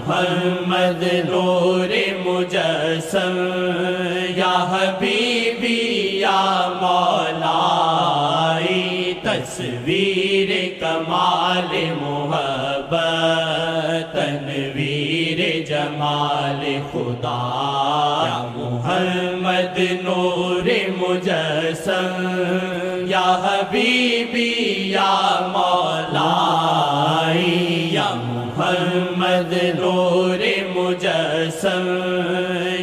मुहम्मद नूरे मुजस्सम, या हबीबी या मौलाई, तस्वीर कमाल मोहब्बत, तनवीर जमाल खुदा। या मुहम्मद नूरे मुजस्सम, या हबीबी या मौलाई, या मुहम्मद नूरे मुजस्सम,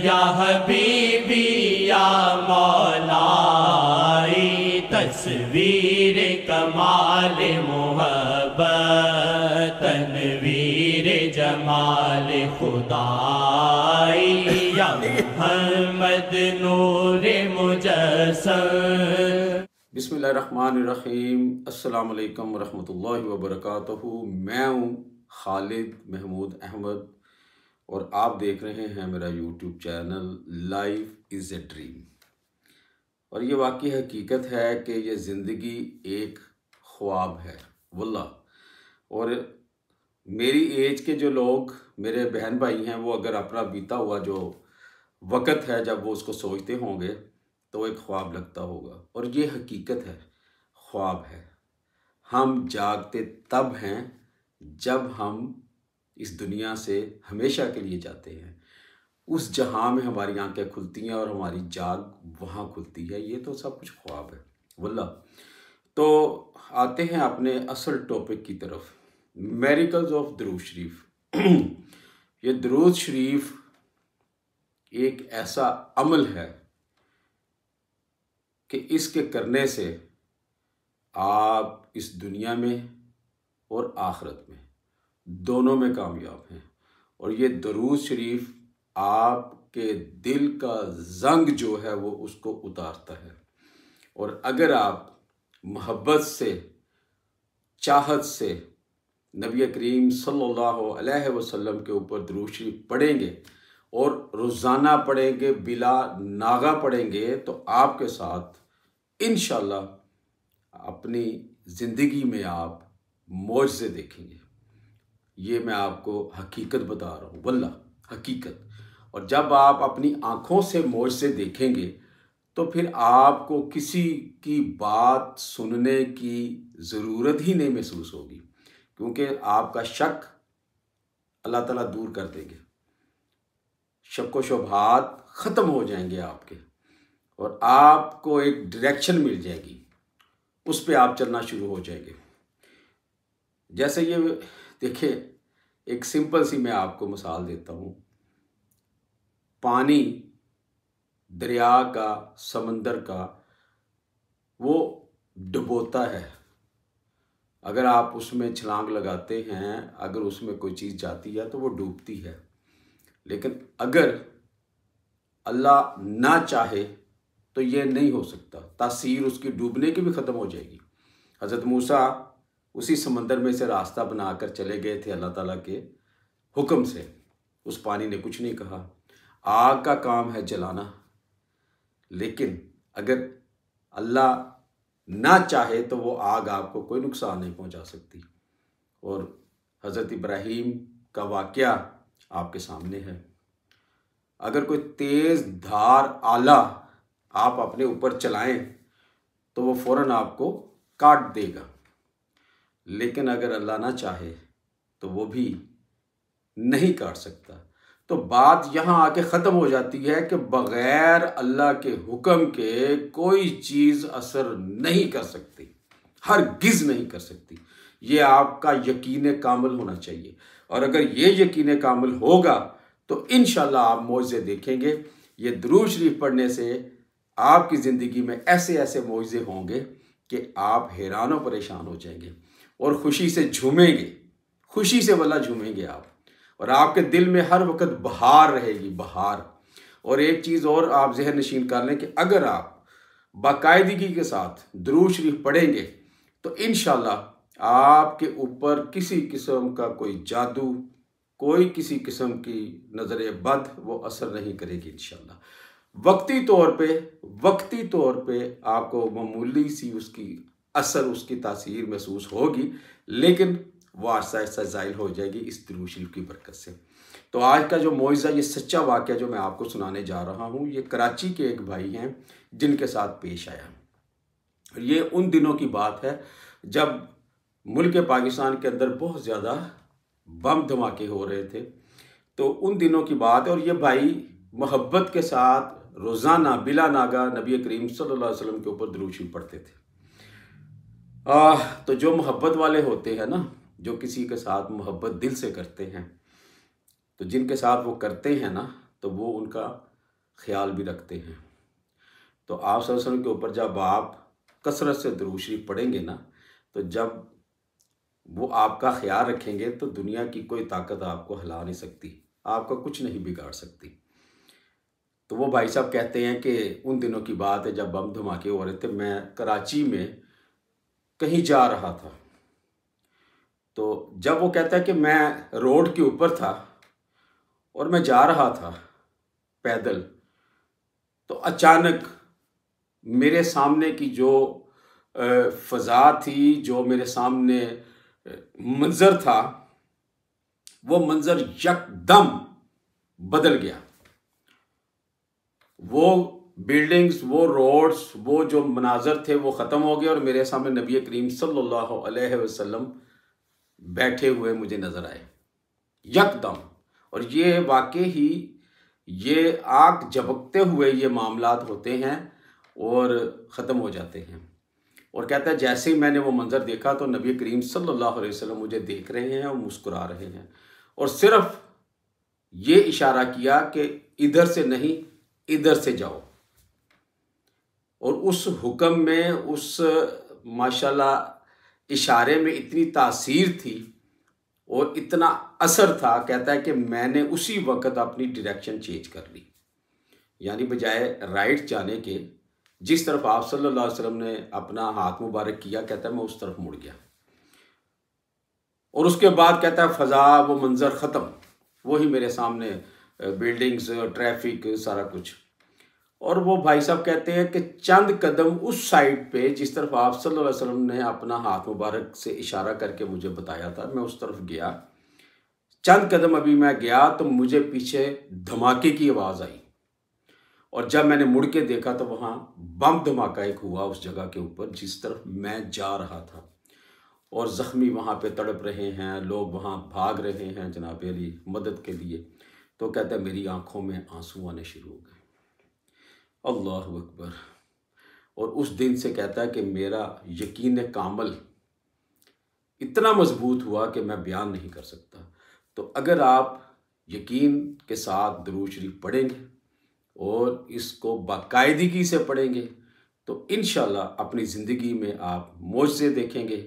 या हबीबी या मौलाई, तस्वीर कमाल मोहब्बत, तनवीर जमाल खुदाई। या मुहम्मद नूरे मुजस्सम। बिस्मिल्लाहिर्रहमानिर्रहीम। अस्सलाम वालेकुम वरहमतुल्लाहि वबरकातुहू। मैं हूँ खालिद महमूद अहमद और आप देख रहे हैं मेरा YouTube channel life is a dream. और ये वाकई हकीकत है कि ये ज़िंदगी एक ख्वाब है वल्लाह। और मेरी एज के जो लोग मेरे बहन भाई हैं, वो अगर अपना बीता हुआ जो वक़्त है जब वो उसको सोचते होंगे तो एक ख्वाब लगता होगा। और ये हकीकत है, ख्वाब है। हम जागते तब हैं जब हम इस दुनिया से हमेशा के लिए जाते हैं। उस जहां में हमारी आंखें खुलती हैं और हमारी जाग वहाँ खुलती है। ये तो सब कुछ ख्वाब है वल्लाह। तो आते हैं अपने असल टॉपिक की तरफ, मेरिकल्स ऑफ दुरूद शरीफ। ये दुरूद शरीफ एक ऐसा अमल है कि इसके करने से आप इस दुनिया में और आखिरत में दोनों में कामयाब हैं। और ये दुरूद शरीफ आपके दिल का जंग जो है वो उसको उतारता है। और अगर आप मोहब्बत से, चाहत से नबी करीम सल्लल्लाहु अलैहि वसल्लम के ऊपर दुरूद शरीफ पढ़ेंगे और रोज़ाना पढ़ेंगे, बिला नागा पढ़ेंगे, तो आपके साथ इंशाल्लाह अपनी ज़िंदगी में आप मौजज़े देखेंगे। ये मैं आपको हकीकत बता रहा हूँ वल्लाह, हकीकत। और जब आप अपनी आँखों से मौजज़े देखेंगे तो फिर आपको किसी की बात सुनने की ज़रूरत ही नहीं महसूस होगी, क्योंकि आपका शक अल्लाह ताला दूर कर देंगे। शक व शुबहात ख़त्म हो जाएंगे आपके, और आपको एक डायरेक्शन मिल जाएगी, उस पे आप चलना शुरू हो जाएंगे। जैसे ये देखिए, एक सिंपल सी मैं आपको मिसाल देता हूँ। पानी दरिया का, समंदर का, वो डुबोता है। अगर आप उसमें छलांग लगाते हैं, अगर उसमें कोई चीज़ जाती है तो वो डूबती है। लेकिन अगर अल्लाह ना चाहे तो ये नहीं हो सकता। तासीर उसकी डूबने की भी ख़त्म हो जाएगी। हज़रत मूसा उसी समंदर में से रास्ता बनाकर चले गए थे अल्लाह ताला के हुक्म से। उस पानी ने कुछ नहीं कहा। आग का काम है जलाना, लेकिन अगर अल्लाह ना चाहे तो वो आग आपको कोई नुकसान नहीं पहुंचा सकती। और हज़रत इब्राहीम का वाक़या आपके सामने है। अगर कोई तेज़ धार आला आप अपने ऊपर चलाएं तो वो फ़ौरन आपको काट देगा। लेकिन अगर अल्लाह ना चाहे तो वो भी नहीं काट सकता। तो बात यहाँ आके ख़त्म हो जाती है कि बग़ैर अल्लाह के हुक्म के कोई चीज़ असर नहीं कर सकती, हरगिज़ नहीं कर सकती। ये आपका यकीन कामिल होना चाहिए। और अगर ये यकीन कामिल होगा तो इंशाल्लाह आप मौजज़े देखेंगे। ये दुरूद शरीफ पढ़ने से आपकी ज़िंदगी में ऐसे ऐसे मौजज़े होंगे कि आप हैरान व परेशान हो जाएंगे और ख़ुशी से झूमेंगे, खुशी से वल्लाह झूमेंगे आप। और आपके दिल में हर वक्त बहार रहेगी, बहार। और एक चीज़ और आप ज़हन नशीन कर लें कि अगर आप बाकायदगी के साथ दुरूद शरीफ पढ़ेंगे तो इंशाल्लाह आपके ऊपर किसी किस्म का कोई जादू, कोई किसी किस्म की नज़र बद वो असर नहीं करेगी इंशाल्लाह। वक्ती तौर पे आपको मामूली सी उसकी असर, उसकी तासीर महसूस होगी, लेकिन वो आहिस्ता आहिस्ता ज़ाहिल हो जाएगी इस दुरूद शरीफ की बरकत से। तो आज का जो मौइज़ा, ये सच्चा वाक़या जो मैं आपको सुनाने जा रहा हूँ, ये कराची के एक भाई हैं जिनके साथ पेश आया। ये उन दिनों की बात है जब मुल्क पाकिस्तान के अंदर बहुत ज़्यादा बम धमाके हो रहे थे। तो उन दिनों की बात है और ये भाई मोहब्बत के साथ रोज़ाना बिला नागा नबी करीम सल्लल्लाहु अलैहि वसल्लम के ऊपर दुरूद शरीफ पढ़ते थे। तो जो मोहब्बत वाले होते हैं ना, जो किसी के साथ मोहब्बत दिल से करते हैं, तो जिनके साथ वो करते हैं ना, तो वो उनका ख्याल भी रखते हैं। तो आप सल्लल्लाहु अलैहि वसल्लम के ऊपर जब आप कसरत से दुरूद शरीफ पढ़ेंगे ना, तो जब वो आपका ख्याल रखेंगे तो दुनिया की कोई ताकत आपको हिला नहीं सकती, आपका कुछ नहीं बिगाड़ सकती। तो वो भाई साहब कहते हैं कि उन दिनों की बात है जब बम धमाके हो रहे थे, मैं कराची में कहीं जा रहा था। तो जब वो कहता है कि मैं रोड के ऊपर था और मैं जा रहा था पैदल, तो अचानक मेरे सामने की जो फ़ज़ा थी, जो मेरे सामने मंज़र था, वो मंज़र यकदम बदल गया। वो बिल्डिंग्स, वो रोड्स, वो जो मनाज़र थे वो ख़त्म हो गए और मेरे सामने नबी करीम सल्लल्लाहु अलैहि वसल्लम बैठे हुए मुझे नज़र आए यकदम। और ये वाकई ही ये आग झपकते हुए ये मामलात होते हैं और ख़त्म हो जाते हैं। और कहता है जैसे ही मैंने वो मंज़र देखा तो नबी करीम सल्लल्लाहु अलैहि वसल्लम मुझे देख रहे हैं और मुस्कुरा रहे हैं और सिर्फ ये इशारा किया कि इधर से नहीं, इधर से जाओ। और उस हुक्म में, उस माशाल्लाह इशारे में इतनी तासीर थी और इतना असर था। कहता है कि मैंने उसी वक्त अपनी डायरेक्शन चेंज कर ली, यानी बजाय राइट जाने के, जिस तरफ आप सल्लल्लाहु अलैहि वसल्लम ने अपना हाथ मुबारक किया, कहता है मैं उस तरफ मुड़ गया। और उसके बाद कहता है फ़ज़ा, वो मंज़र ख़त्म, वही मेरे सामने बिल्डिंग्स, ट्रैफिक, सारा कुछ। और वो भाई साहब कहते हैं कि चंद कदम उस साइड पे जिस तरफ आप सल्लल्लाहु अलैहि वसल्लम ने अपना हाथ मुबारक से इशारा करके मुझे बताया था, मैं उस तरफ गया। चंद कदम अभी मैं गया तो मुझे पीछे धमाके की आवाज़ आई और जब मैंने मुड़ के देखा तो वहाँ बम धमाका एक हुआ उस जगह के ऊपर जिस तरफ मैं जा रहा था। और ज़ख्मी वहाँ पे तड़प रहे हैं, लोग वहाँ भाग रहे हैं जनाब अली मदद के लिए। तो कहता है मेरी आंखों में आंसू आने शुरू हो गए। अल्लाहु अकबर। और उस दिन से कहता है कि मेरा यकीन कामल इतना मजबूत हुआ कि मैं बयान नहीं कर सकता। तो अगर आप यकीन के साथ दुरूद शरीफ पढ़ेंगे और इसको बाकायदगी से पढ़ेंगे तो इंशाल्लाह अपनी ज़िंदगी में आप मौजज़े देखेंगे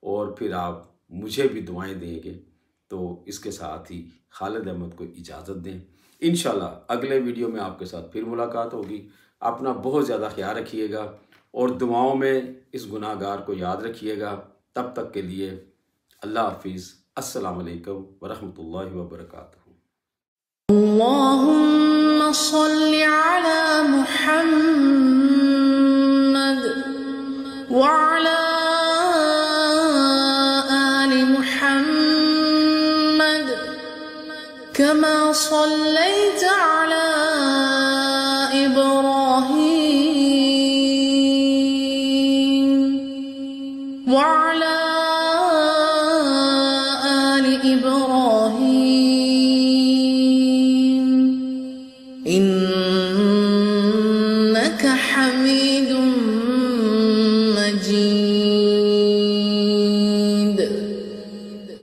और फिर आप मुझे भी दुआएं देंगे। तो इसके साथ ही खालिद अहमद को इजाज़त दें। इंशाल्लाह अगले वीडियो में आपके साथ फिर मुलाकात होगी। अपना बहुत ज़्यादा ख्याल रखिएगा और दुआओं में इस गुनाहगार को याद रखिएगा। तब तक के लिए अल्लाह हाफिज़। अस्सलामु अलैकुम वरहमतुल्लाहि वबरकातुहू। अल्लाहुम्मा सल्लि अला मुहम्मद व अला आलि मुहम्मद कमा सल्लैत अला इब्राहीम व अला आलि इब्राहीम इन्नका हमीदुम मजीद।